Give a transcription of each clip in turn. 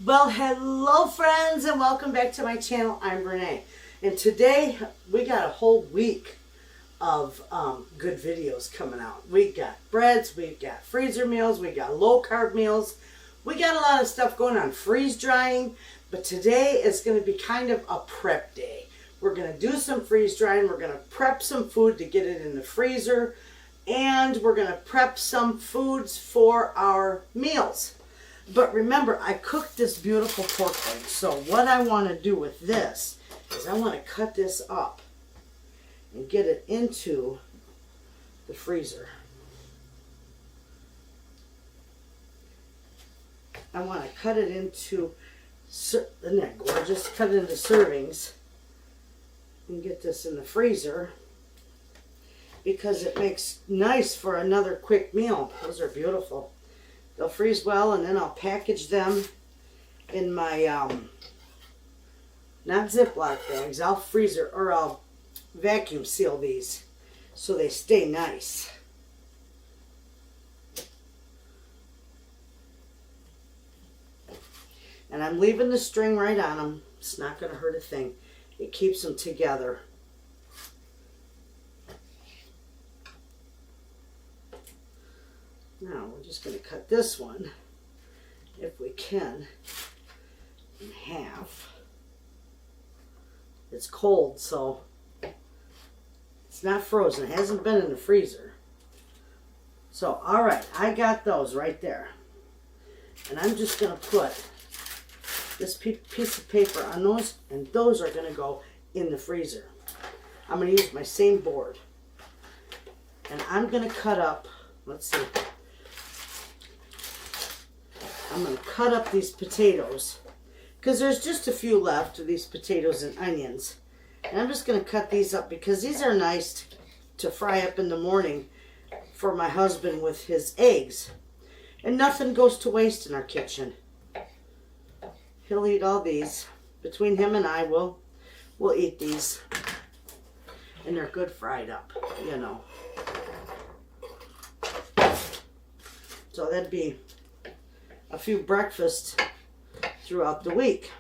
Well, hello friends and welcome back to my channel. I'm Renee, and today we got a whole week of good videos coming out. We got breads, we got freezer meals, we got low carb meals, we got a lot of stuff going on, freeze drying, but today is going to be kind of a prep day. We're going to do some freeze drying, we're going to prep some food to get it in the freezer, and we're going to prep some foods for our meals. But remember, I cooked this beautiful pork leg. So what I want to do with this is I want to cut this up and get it into the freezer. I want to cut it into, isn't that gorgeous? Cut it into servings and get this in the freezer because it makes nice for another quick meal. Those are beautiful. They'll freeze well, and then I'll package them in my, not Ziploc bags. I'll freezer, or I'll vacuum seal these so they stay nice. And I'm leaving the string right on them. It's not going to hurt a thing. It keeps them together. Now we're just going to cut this one, if we can, in half. It's cold, so it's not frozen. It hasn't been in the freezer. So, alright, I got those right there. And I'm just going to put this piece of paper on those, and those are going to go in the freezer. I'm going to use my same board. And I'm going to cut up, let's see. I'm going to cut up these potatoes because there's just a few left of these potatoes and onions. And I'm just going to cut these up because these are nice to fry up in the morning for my husband with his eggs. And nothing goes to waste in our kitchen. He'll eat all these. Between him and I, we'll eat these. And they're good fried up, you know. So that'd be a few breakfasts throughout the week.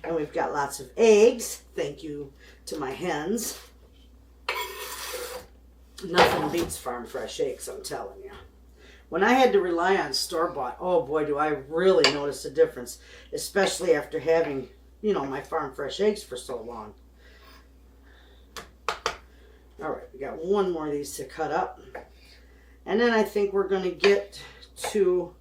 And we've got lots of eggs. Thank you to my hens. Nothing beats farm fresh eggs, I'm telling you. When I had to rely on store-bought, oh boy, do I really notice a difference. Especially after having, you know, my farm fresh eggs for so long. Alright, we got one more of these to cut up. And then I think we're going to get to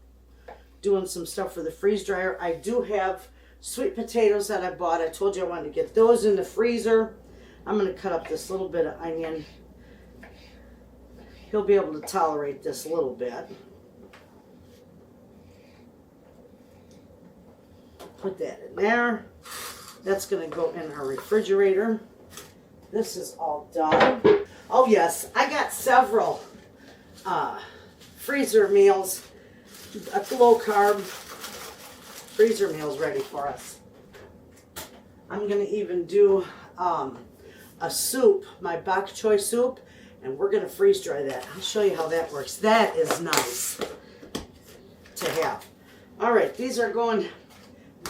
doing some stuff for the freeze dryer. I do have sweet potatoes that I bought. I told you I wanted to get those in the freezer. I'm going to cut up this little bit of onion. He'll be able to tolerate this a little bit. Put that in there. That's going to go in our refrigerator. This is all done. Oh yes, I got several freezer meals, low carb freezer meals ready for us. I'm going to even do a soup, my bok choy soup, and we're going to freeze dry that. I'll show you how that works. That is nice to have. All right, these are going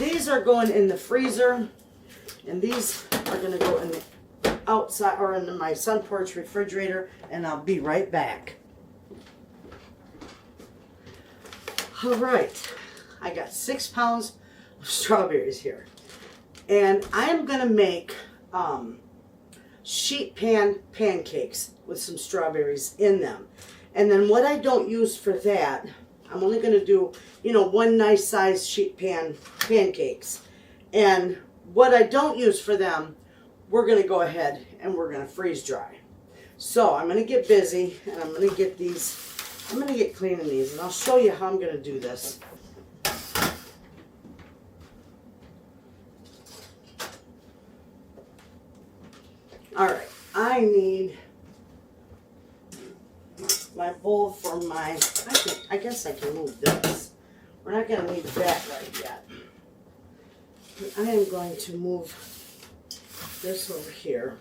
in the freezer, and these are going to go in the outside or in my sun porch refrigerator, and I'll be right back. All right, I got 6 pounds of strawberries here, and I am going to make sheet pan pancakes with some strawberries in them. And then what I don't use for that, I'm only going to do, you know, one nice size sheet pan pancakes. And what I don't use for them, we're going to go ahead and we're going to freeze dry. So I'm going to get busy, and I'm going to get these. I'm going to get cleaning these, and I'll show you how I'm going to do this. All right, I need my bowl for my, I guess I can move this. We're not going to need that right yet. I am going to move this over here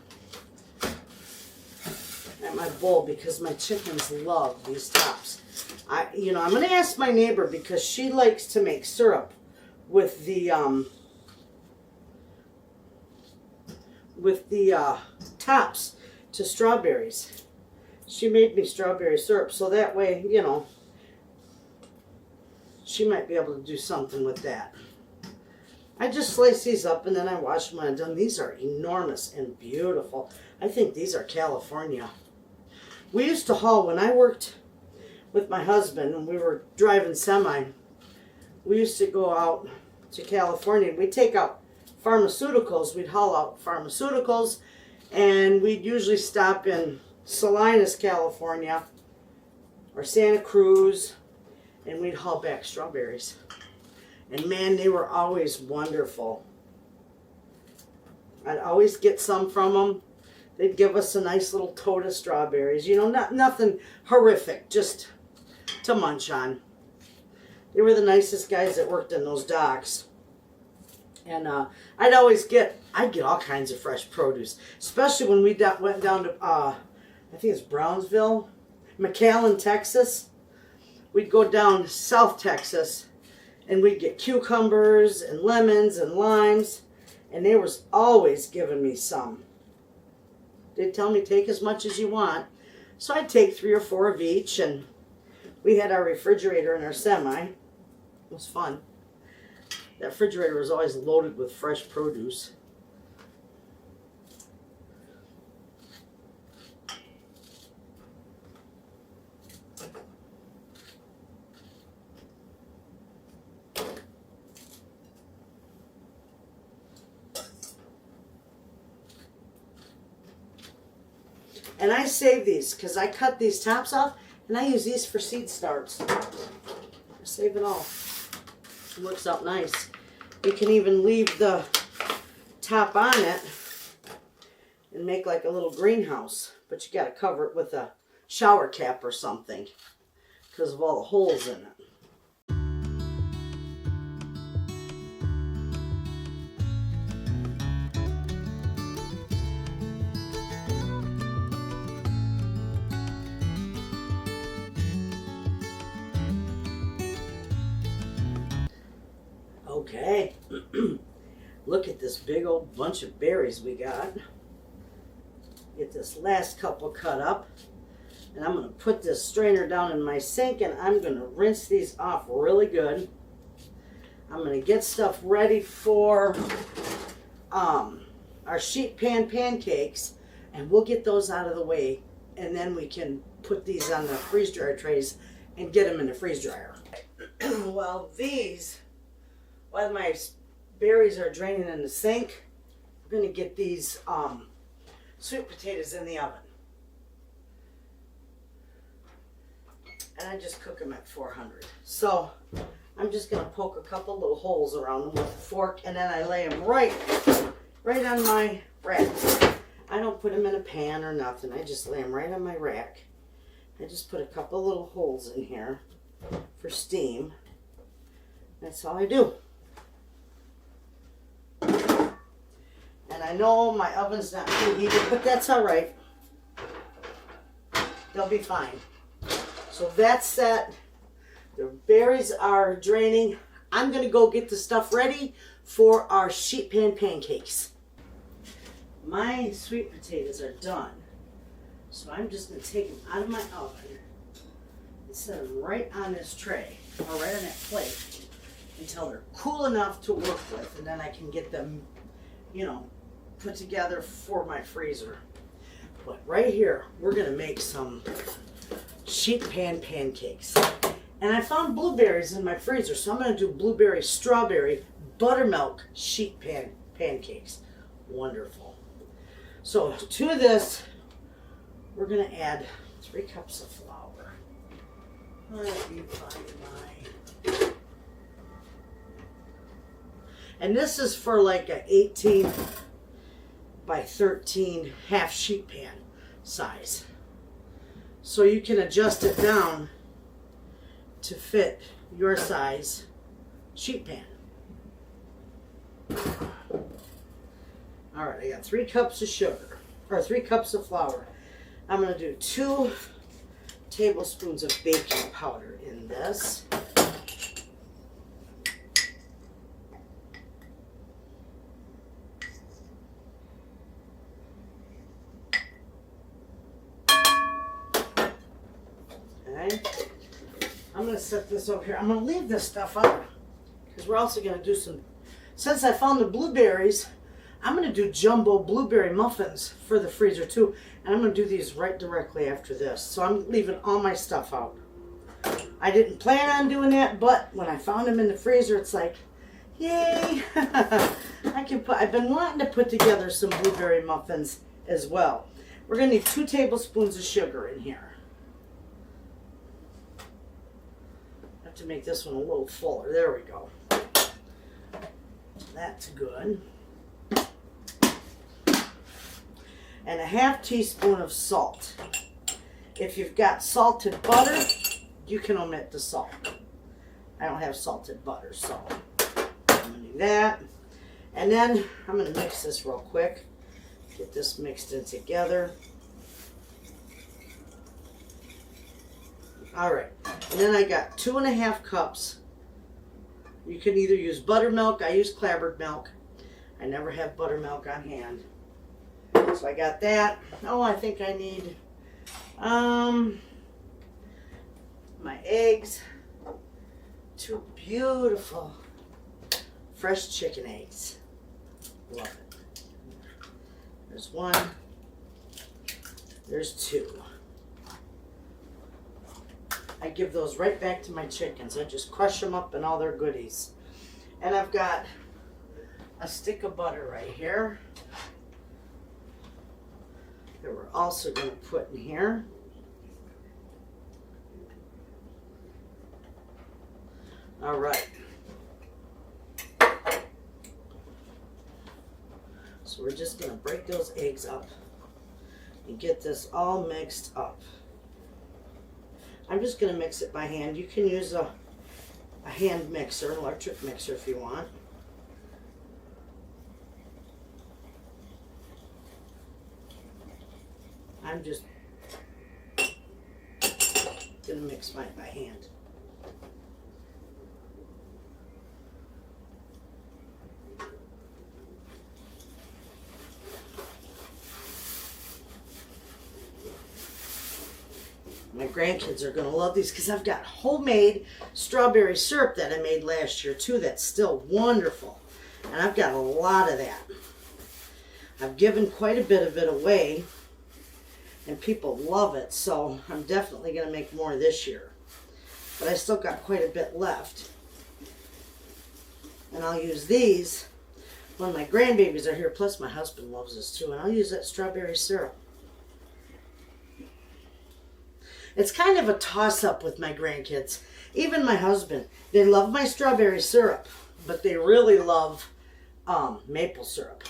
at my bowl because my chickens love these tops. I'm going to ask my neighbor because she likes to make syrup with the tops to strawberries. She made me strawberry syrup, so that way, you know, she might be able to do something with that. I just slice these up and then I wash them when I'm done. These are enormous and beautiful. I think these are California. We used to haul, when I worked with my husband and we were driving semi, we used to go out to California. We'd take out pharmaceuticals. We'd haul out pharmaceuticals, and we'd usually stop in Salinas, California, or Santa Cruz, and we'd haul back strawberries. And man, they were always wonderful. I'd always get some from them. They'd give us a nice little tote of strawberries. You know, nothing horrific, just to munch on. They were the nicest guys that worked in those docks. And I'd get all kinds of fresh produce. Especially when we went down to, I think it's Brownsville, McAllen, Texas. We'd go down South Texas and we'd get cucumbers and lemons and limes. And they was always giving me some. They'd tell me, take as much as you want. So I'd take 3 or 4 of each. And we had our refrigerator in our semi. It was fun. That refrigerator was always loaded with fresh produce. And I save these because I cut these tops off and I use these for seed starts. I save it all. It works out nice. You can even leave the top on it and make like a little greenhouse, but you got to cover it with a shower cap or something because of all the holes in it. Okay, look at this big old bunch of berries we got. Get this last couple cut up. And I'm going to put this strainer down in my sink and I'm going to rinse these off really good. I'm going to get stuff ready for our sheet pan pancakes. And we'll get those out of the way. And then we can put these on the freeze dryer trays and get them in the freeze dryer. Well, while my berries are draining in the sink, we're going to get these sweet potatoes in the oven. And I just cook them at 400. So I'm just going to poke a couple little holes around them with a fork, and then I lay them right on my rack. I don't put them in a pan or nothing. I just lay them right on my rack. I just put a couple little holes in here for steam. That's all I do. And I know my oven's not preheated, but that's all right. They'll be fine. So that's set. The berries are draining. I'm going to go get the stuff ready for our sheet pan pancakes. My sweet potatoes are done. So I'm just going to take them out of my oven and set them right on this tray, or right on that plate, until they're cool enough to work with. And then I can get them, you know, put together for my freezer. But right here, we're going to make some sheet pan pancakes. And I found blueberries in my freezer, so I'm going to do blueberry, strawberry, buttermilk sheet pan pancakes. Wonderful. So to this, we're going to add 3 cups of flour. Let me find mine. And this is for like an 18 by 13 half sheet pan size. So you can adjust it down to fit your size sheet pan. All right, I got 3 cups of sugar, or 3 cups of flour. I'm going to do 2 tablespoons of baking powder in this. going to set this over here. I'm going to leave this stuff up because we're also going to do some, since I found the blueberries, I'm going to do jumbo blueberry muffins for the freezer too. And I'm going to do these right directly after this. So I'm leaving all my stuff out. I didn't plan on doing that, but when I found them in the freezer, it's like, yay. I've been wanting to put together some blueberry muffins as well. We're going to need 2 tablespoons of sugar in here. I have to make this one a little fuller. There we go. That's good. And a half teaspoon of salt. If you've got salted butter, you can omit the salt. I don't have salted butter, so I'm going to do that. And then I'm going to mix this real quick. Get this mixed in together. All right. And then I got 2.5 cups. You can either use buttermilk. I use clabbered milk. I never have buttermilk on hand. So I got that. Oh, I think I need my eggs. 2 beautiful fresh chicken eggs. Love it. There's 1. There's 2. I give those right back to my chickens. I just crush them up and all their goodies. And I've got a stick of butter right here that we're also going to put in here. All right. So we're just going to break those eggs up and get this all mixed up. I'm just going to mix it by hand. You can use a hand mixer, an electric mixer if you want. I'm just going to mix mine by hand. My grandkids are going to love these because I've got homemade strawberry syrup that I made last year too that's still wonderful. And I've got a lot of that. I've given quite a bit of it away and people love it, so I'm definitely going to make more this year. But I still got quite a bit left. And I'll use these when my grandbabies are here, plus my husband loves this too, and I'll use that strawberry syrup. It's kind of a toss-up with my grandkids. Even my husband. They love my strawberry syrup, but they really love maple syrup.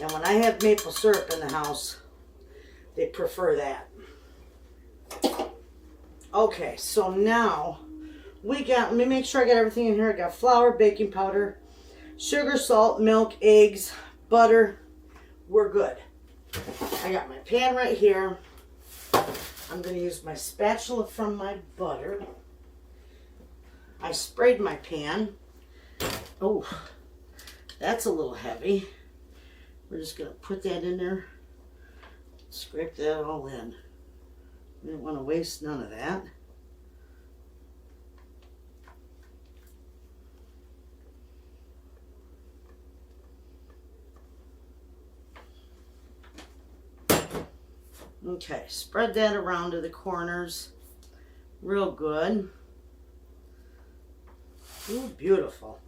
And when I have maple syrup in the house, they prefer that. Okay, so now let me make sure I got everything in here. I got flour, baking powder, sugar, salt, milk, eggs, butter. We're good. I got my pan right here. I'm going to use my spatula from my butter. I sprayed my pan. Oh, that's a little heavy. We're just going to put that in there. Scrape that all in. We don't want to waste none of that. Okay, spread that around to the corners. Real good. Ooh, beautiful.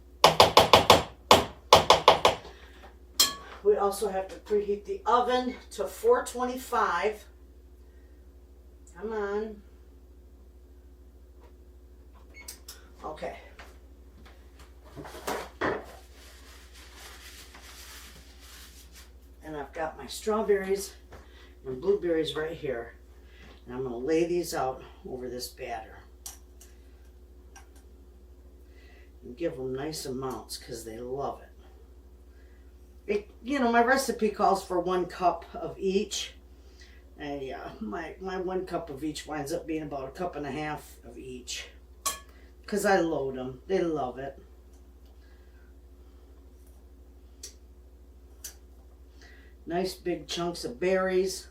We also have to preheat the oven to 425. Come on. Okay. And I've got my strawberries and blueberries right here. And I'm going to lay these out over this batter. And give them nice amounts because they love it. You know, my recipe calls for 1 cup of each. And yeah, my 1 cup of each winds up being about 1.5 cups of each. Because I load them. They love it. Nice big chunks of berries.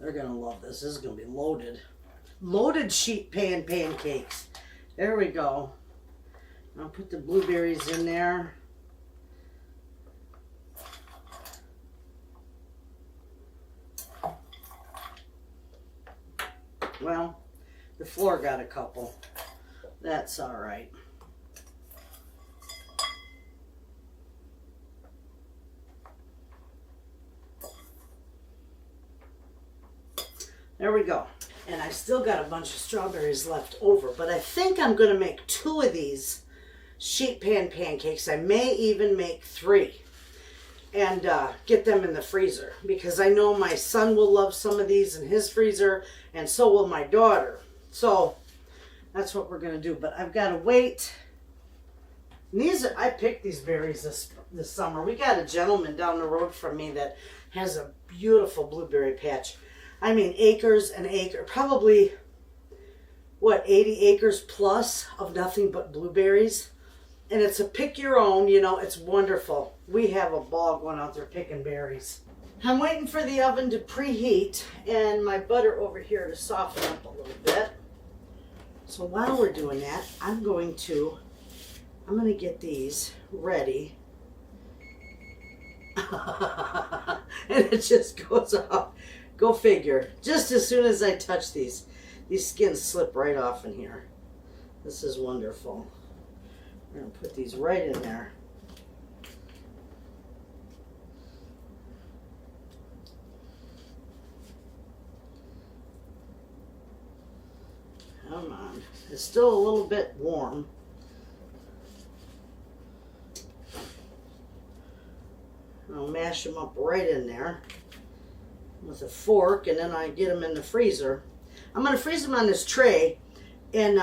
They're going to love this. This is going to be loaded. Loaded sheet pan pancakes. There we go. I'll put the blueberries in there. Well, the floor got a couple. That's all right. There we go. And I still got a bunch of strawberries left over, but I think I'm going to make 2 of these sheet pan pancakes. I may even make 3 and get them in the freezer, because I know my son will love some of these in his freezer, and so will my daughter. So that's what we're going to do, but I've got to wait. And I picked these berries this summer. We got a gentleman down the road from me that has a beautiful blueberry patch. I mean, acres and acres, probably, 80 acres plus of nothing but blueberries. And it's a pick your own, it's wonderful. We have a ball going out there picking berries. I'm waiting for the oven to preheat and my butter over here to soften up a little bit. So while we're doing that, I'm going to get these ready. And it just goes off. Go figure. Just as soon as I touch these skins slip right off in here. This is wonderful. I'm going to put these right in there. Come on. It's still a little bit warm. I'll mash them up right in there with a fork, and then I get them in the freezer. I'm going to freeze them on this tray in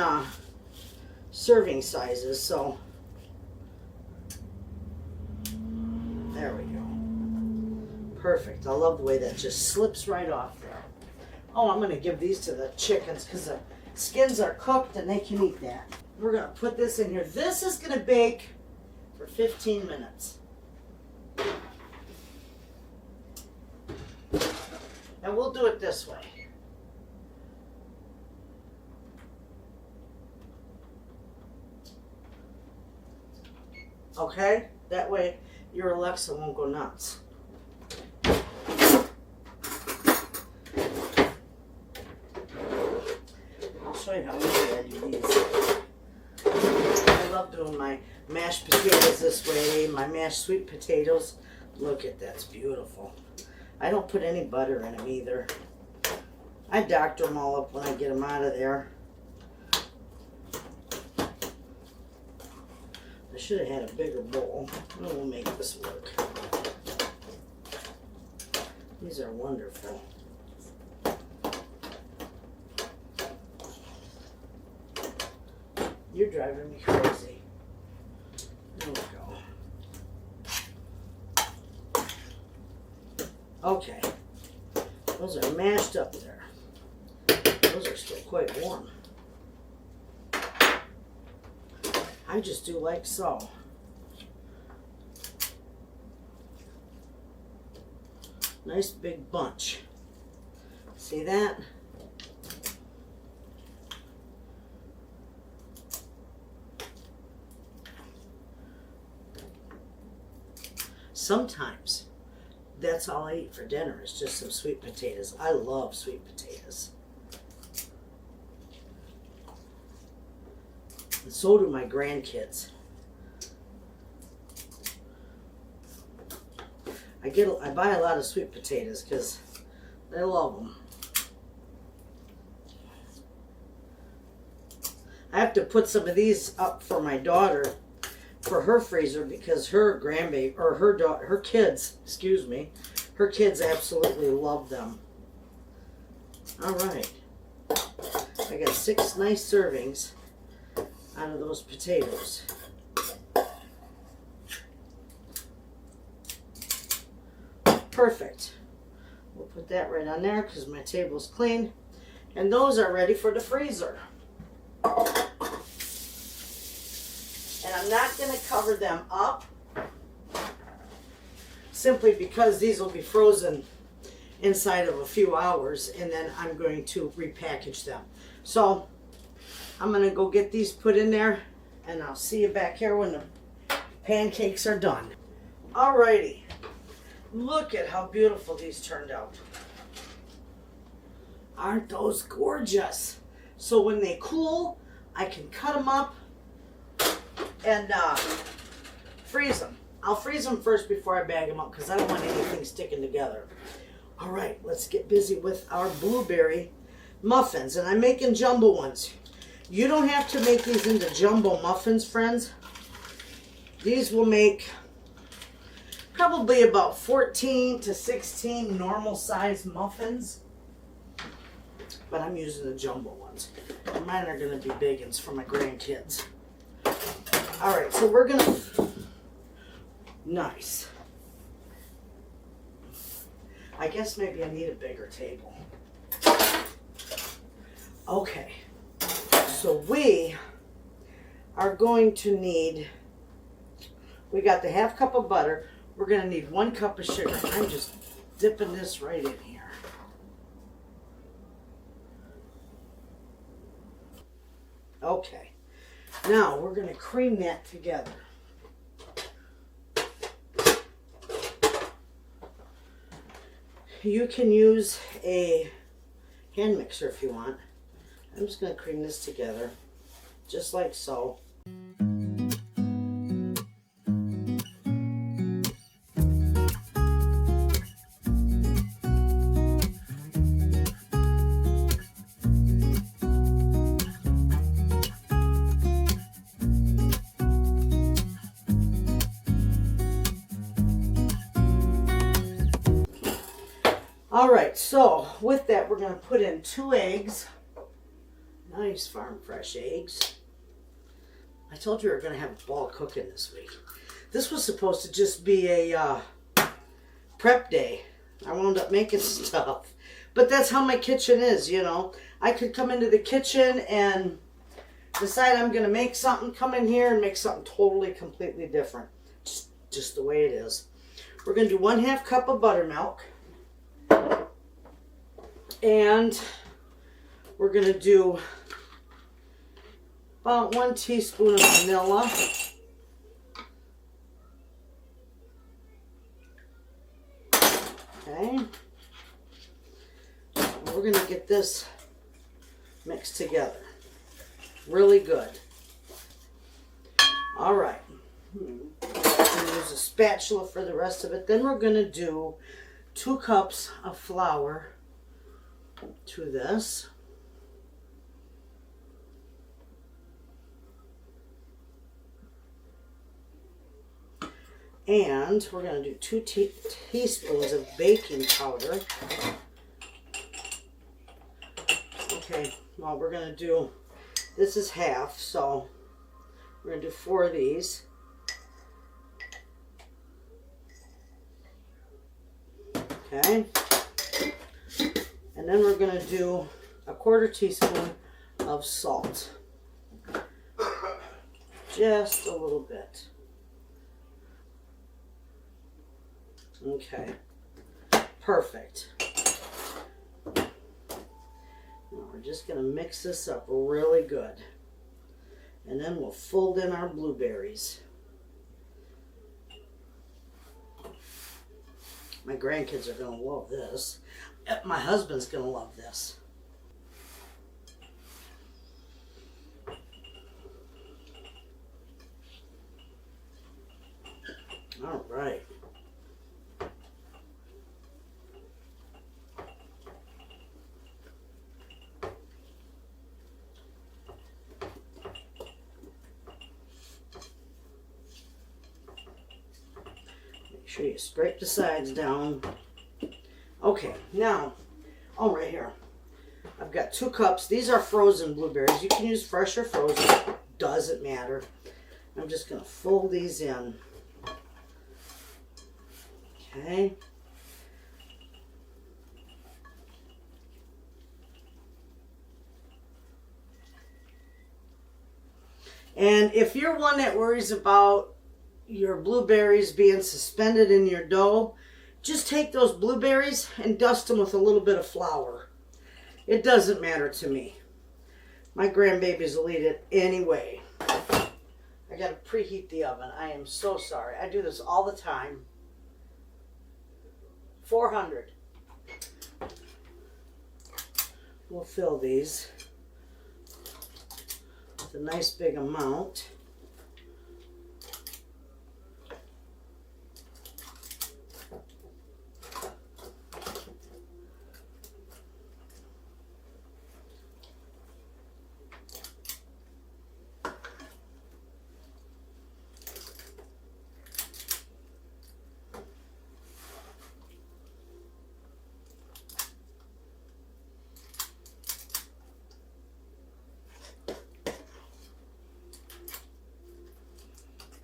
serving sizes, so there we go. Perfect. I love the way that just slips right off there. Oh, I'm going to give these to the chickens because the skins are cooked and they can eat that. We're going to put this in here. This is going to bake for 15 minutes. And we'll do it this way. Okay? That way your Alexa won't go nuts. I'll show you how easy I do these. I love doing my mashed potatoes this way, my mashed sweet potatoes. Look at that's beautiful. I don't put any butter in them either. I doctor them all up when I get them out of there. I should have had a bigger bowl. We'll make this work. These are wonderful. You're driving me crazy. There we go. Okay, those are mashed up there. Those are still quite warm. I just do like so. Nice big bunch. See that? Sometimes that's all I eat for dinner is just some sweet potatoes. I love sweet potatoes. And so do my grandkids. I buy a lot of sweet potatoes because they love them. I have to put some of these up for my daughter for her freezer because her grandbaby or her kids absolutely love them. All right, I got 6 nice servings out of those potatoes. Perfect. We'll put that right on there because my table's clean, and those are ready for the freezer. And I'm not going to cover them up simply because these will be frozen inside of a few hours, and then I'm going to repackage them. So I'm going to go get these put in there, and I'll see you back here when the pancakes are done. Alrighty, look at how beautiful these turned out. Aren't those gorgeous? So when they cool, I can cut them up and freeze them. I'll freeze them first before I bag them up because I don't want anything sticking together. All right, let's get busy with our blueberry muffins. And I'm making jumbo ones. You don't have to make these into jumbo muffins, friends. These will make probably about 14 to 16 normal size muffins. But I'm using the jumbo ones. And mine are going to be big ones for my grandkids. All right, so we're going to... Nice. I guess maybe I need a bigger table. Okay, so we are going to need, we got the half cup of butter. We're going to need 1 cup of sugar. I'm just dipping this right in here. Okay, now we're going to cream that together. You can use a hand mixer if you want. I'm just going to cream this together, just like so. All right, so with that, we're going to put in 2 eggs. Nice farm fresh eggs. I told you we were going to have a ball cooking this week. This was supposed to just be a prep day. I wound up making stuff. But that's how my kitchen is, you know. I could come into the kitchen and decide I'm going to make something, come in here and make something totally, completely different. Just the way it is. We're going to do 1/2 cup of buttermilk. And we're going to do about 1 teaspoon of vanilla. Okay. We're going to get this mixed together. Really good. All right. I'm going to use a spatula for the rest of it. Then we're going to do 2 cups of flour to this. And we're going to do 2 teaspoons of baking powder. Okay, well, we're going to do, this is half, so we're going to do 4 of these. Okay. And then we're going to do a 1/4 teaspoon of salt. Just a little bit. Okay. Perfect. Now we're just going to mix this up really good. And then we'll fold in our blueberries. My grandkids are going to love this. My husband's going to love this. All right. Make sure you scrape the sides down. Okay, now, oh, right here. I've got 2 cups. These are frozen blueberries. You can use fresh or frozen. Doesn't matter. I'm just going to fold these in. Okay. And if you're one that worries about your blueberries being suspended in your dough, just take those blueberries and dust them with a little bit of flour. It doesn't matter to me. My grandbabies will eat it anyway. I gotta preheat the oven. I am so sorry. I do this all the time. 400. We'll fill these with a nice big amount.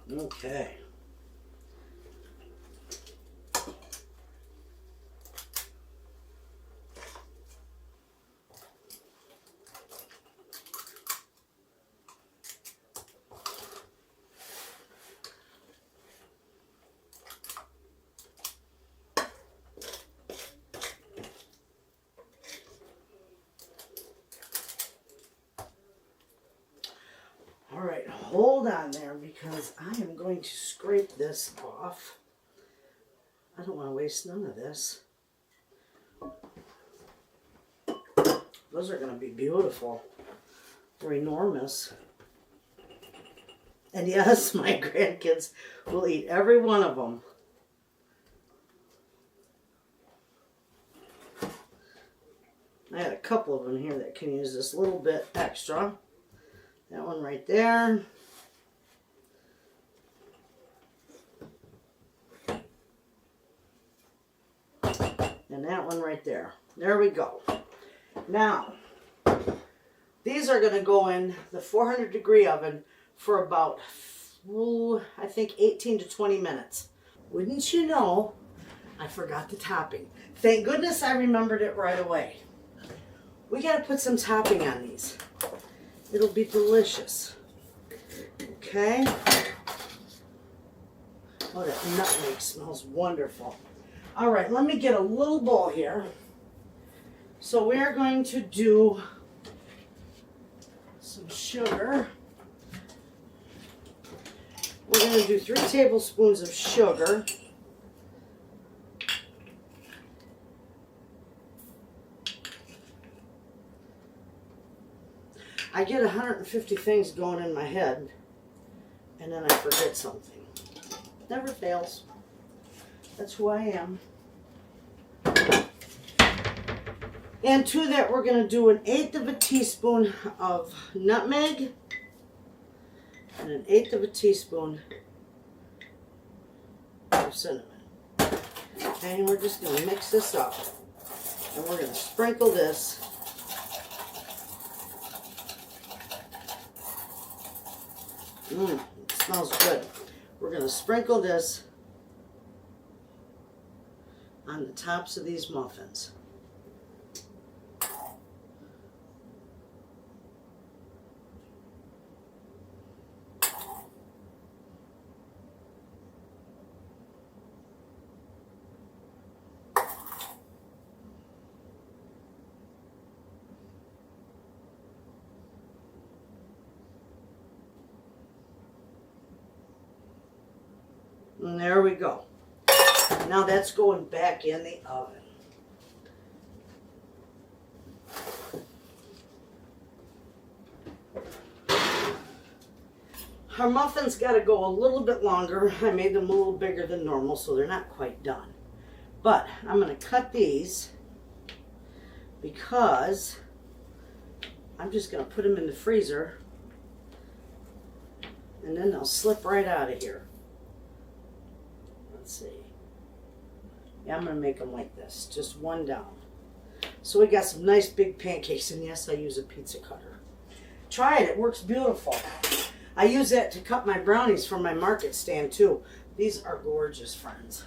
Okay. All right, hold on there because I am going to scrape this off. I don't want to waste none of this. Those are going to be beautiful. They're enormous. And yes, my grandkids will eat every one of them. I had a couple of them here that can use this little bit extra. That one right there. And that one right there. There we go. Now, these are going to go in the 400-degree oven for about, I think, 18 to 20 minutes. Wouldn't you know, I forgot the topping. Thank goodness I remembered it right away. We got to put some topping on these. It'll be delicious. Okay. Oh, that nutmeg smells wonderful. All right, let me get a little bowl here. So we are going to do some sugar. We're going to do 3 tablespoons of sugar. I get 150 things going in my head, and then I forget something. Never fails. That's who I am. And to that, we're going to do 1/8 of a teaspoon of nutmeg and 1/8 of a teaspoon of cinnamon. Okay, and we're just going to mix this up, and we're going to sprinkle this it smells good. We're going to sprinkle this on the tops of these muffins. And there we go. Now that's going back in the oven. Our muffins got to go a little bit longer. I made them a little bigger than normal, so they're not quite done. But I'm going to cut these because I'm just going to put them in the freezer, and then they'll slip right out of here. Let's see. Yeah, I'm going to make them like this, just one down. So we got some nice big pancakes, and yes, I use a pizza cutter. Try it, it works beautiful. I use that to cut my brownies from my market stand too. These are gorgeous, friends.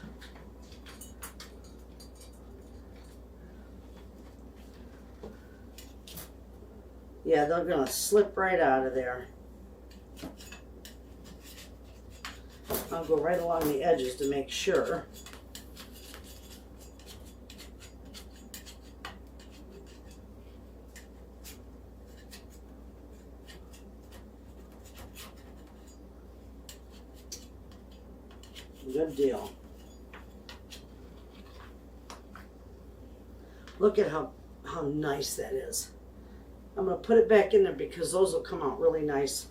Yeah, they're going to slip right out of there. I'll go right along the edges to make sure. Good deal. Look at how nice that is. I'm going to put it back in there because those will come out really nice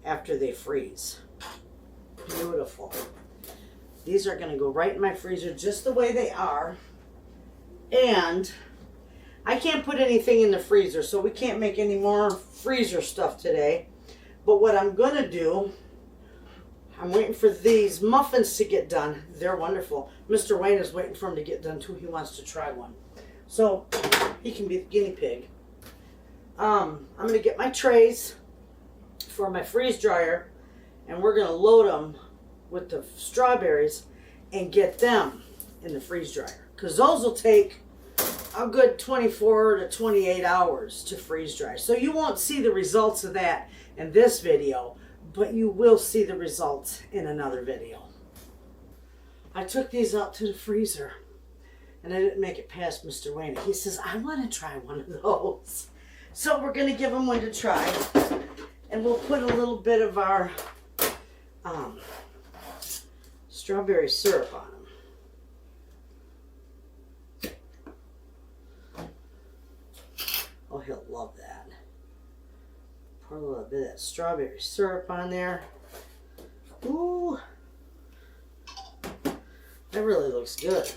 after they freeze. Beautiful. These are going to go right in my freezer just the way they are. And I can't put anything in the freezer, so we can't make any more freezer stuff today. But what I'm going to do, I'm waiting for these muffins to get done. They're wonderful. Mr. Wayne is waiting for them to get done too. He wants to try one. So he can be the guinea pig. I'm going to get my trays for my freeze dryer, and we're going to load them with the strawberries and get them in the freeze dryer. Because those will take a good 24 to 28 hours to freeze dry. So you won't see the results of that in this video, but you will see the results in another video. I took these out to the freezer and I didn't make it past Mr. Wayne. He says, I want to try one of those. So we're going to give him one to try. And we'll put a little bit of our strawberry syrup on them. Oh, he'll love that. Pour a little bit of that strawberry syrup on there. Ooh. That really looks good.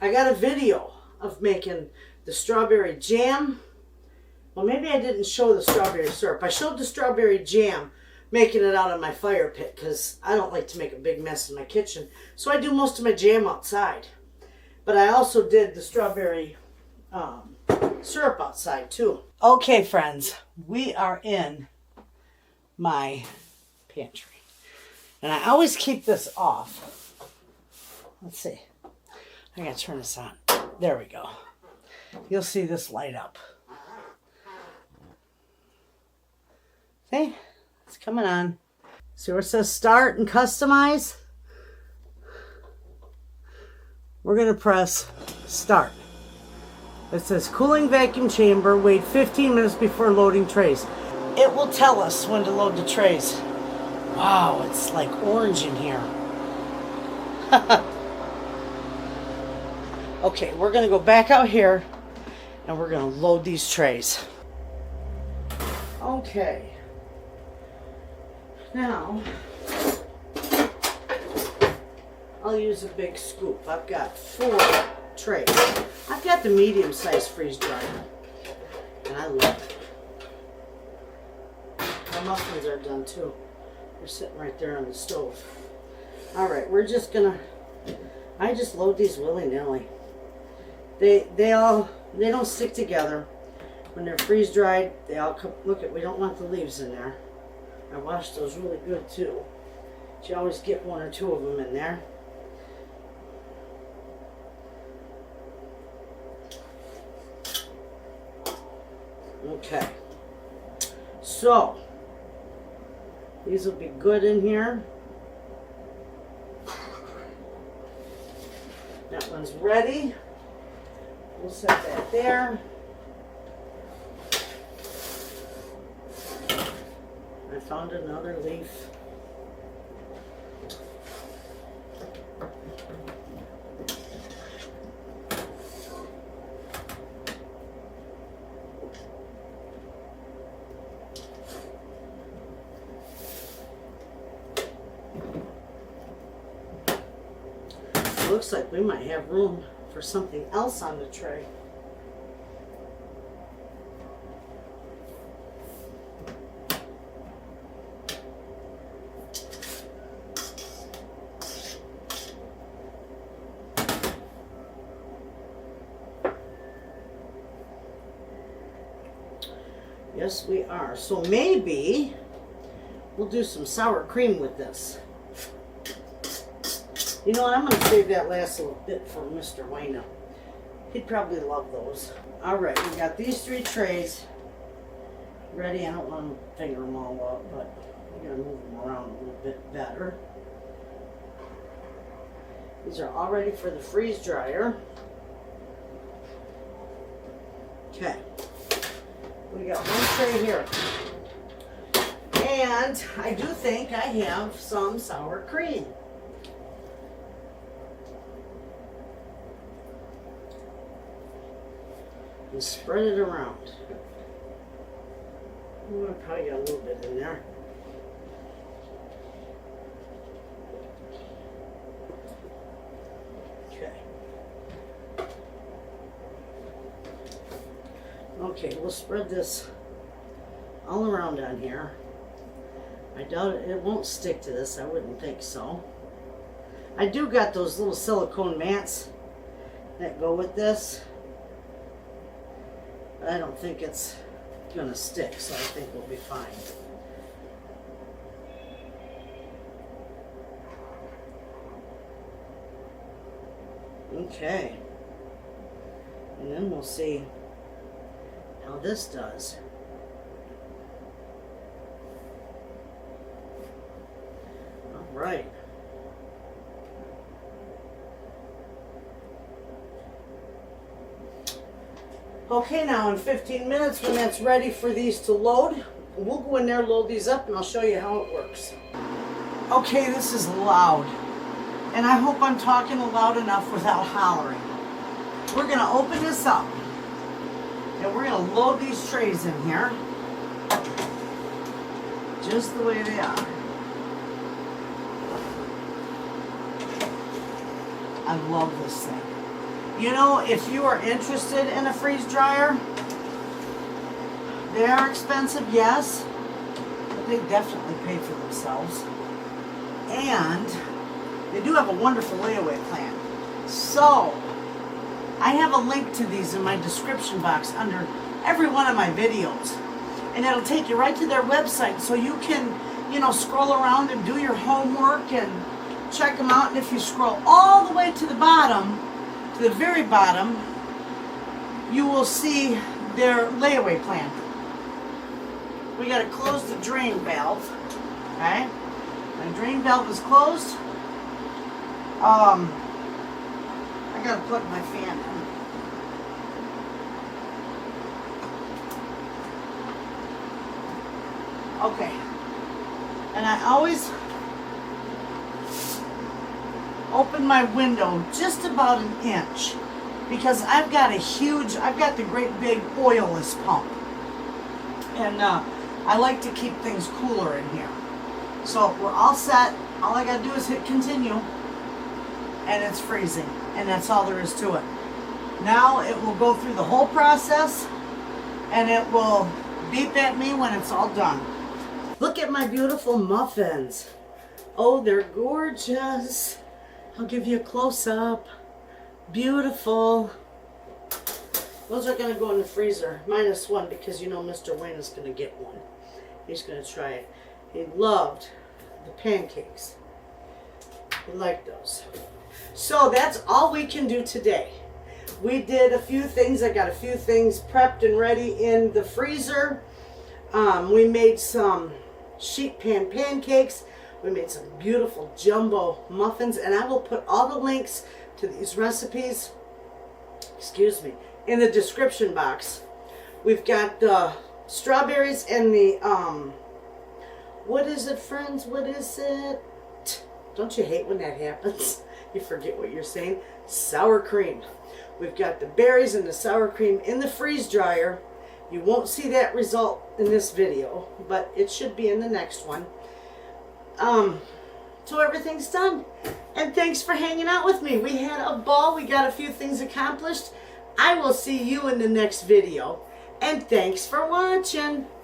I got a video of making the strawberry jam. Well, maybe I didn't show the strawberry syrup. I showed the strawberry jam making it out of my fire pit because I don't like to make a big mess in my kitchen. So I do most of my jam outside. But I also did the strawberry syrup outside too. Okay, friends, we are in my pantry. And I always keep this off. Let's see. I gotta turn this on. There we go. You'll see this light up. See? It's coming on. See where it says start and customize? We're going to press start. It says cooling vacuum chamber. Wait 15 minutes before loading trays. It will tell us when to load the trays. Wow, it's like orange in here. Okay, we're going to go back out here and we're going to load these trays. Okay. Now, I'll use a big scoop. I've got 4 trays. I've got the medium-sized freeze dryer, and I love it. My muffins are done too. They're sitting right there on the stove. All right, we're just gonna. I just load these willy-nilly. They don't stick together. When they're freeze dried, they all come. Look at, we don't want the leaves in there. I washed those really good too. But you always get 1 or 2 of them in there. Okay. So, these will be good in here. That one's ready. We'll set that there. I found another leaf. It looks like we might have room for something else on the tray. Yes, we are. So maybe we'll do some sour cream with this. You know what? I'm going to save that last little bit for Mr. Wayna. He'd probably love those. All right, we got these 3 trays ready. I don't want to finger them all up, but we got to move them around a little bit better. These are all ready for the freeze dryer. Okay. We got 1 tray here. And I do think I have some sour cream. And spread it around. Oh, I probably got a little bit in there. Okay. Okay, we'll spread this all around on here. I doubt it won't stick to this. I wouldn't think so. I do got those little silicone mats that go with this. But I don't think it's gonna stick, so I think we'll be fine. Okay. And then we'll see how this does. All right. Okay, now in 15 minutes when that's ready for these to load, we'll go in there, load these up, and I'll show you how it works. Okay, this is loud. And I hope I'm talking loud enough without hollering. We're going to open this up. And we're going to load these trays in here. Just the way they are. I love this thing. You know, if you are interested in a freeze dryer, they are expensive, yes, but they definitely pay for themselves. And they do have a wonderful layaway plan. So, I have a link to these in my description box under every one of my videos. And it'll take you right to their website so you can, you know, scroll around and do your homework and check them out. And if you scroll all the way to the bottom, to the very bottom, you will see their layaway plan. We got to close the drain valve. Okay? My drain valve is closed. I got to plug my fan in. Okay. And I always open my window just about an inch because I've got the great big oilless pump. And I like to keep things cooler in here. So we're all set. All I gotta do is hit continue and it's freezing. And that's all there is to it. Now it will go through the whole process and it will beep at me when it's all done. Look at my beautiful muffins. Oh, they're gorgeous. I'll give you a close-up. Beautiful. Those are going to go in the freezer. -1 because you know Mr. Wayne is going to get one. He's going to try it. He loved the pancakes. He liked those. So that's all we can do today. We did a few things. I got a few things prepped and ready in the freezer. We made some sheet pan pancakes. We made some beautiful jumbo muffins, and I will put all the links to these recipes, in the description box. We've got the strawberries and the, what is it, friends? What is it? Don't you hate when that happens? You forget what you're saying. Sour cream. We've got the berries and the sour cream in the freeze dryer. You won't see that result in this video, but it should be in the next one. So everything's done. And thanks for hanging out with me. We had a ball. We got a few things accomplished. I will see you in the next video. And thanks for watching.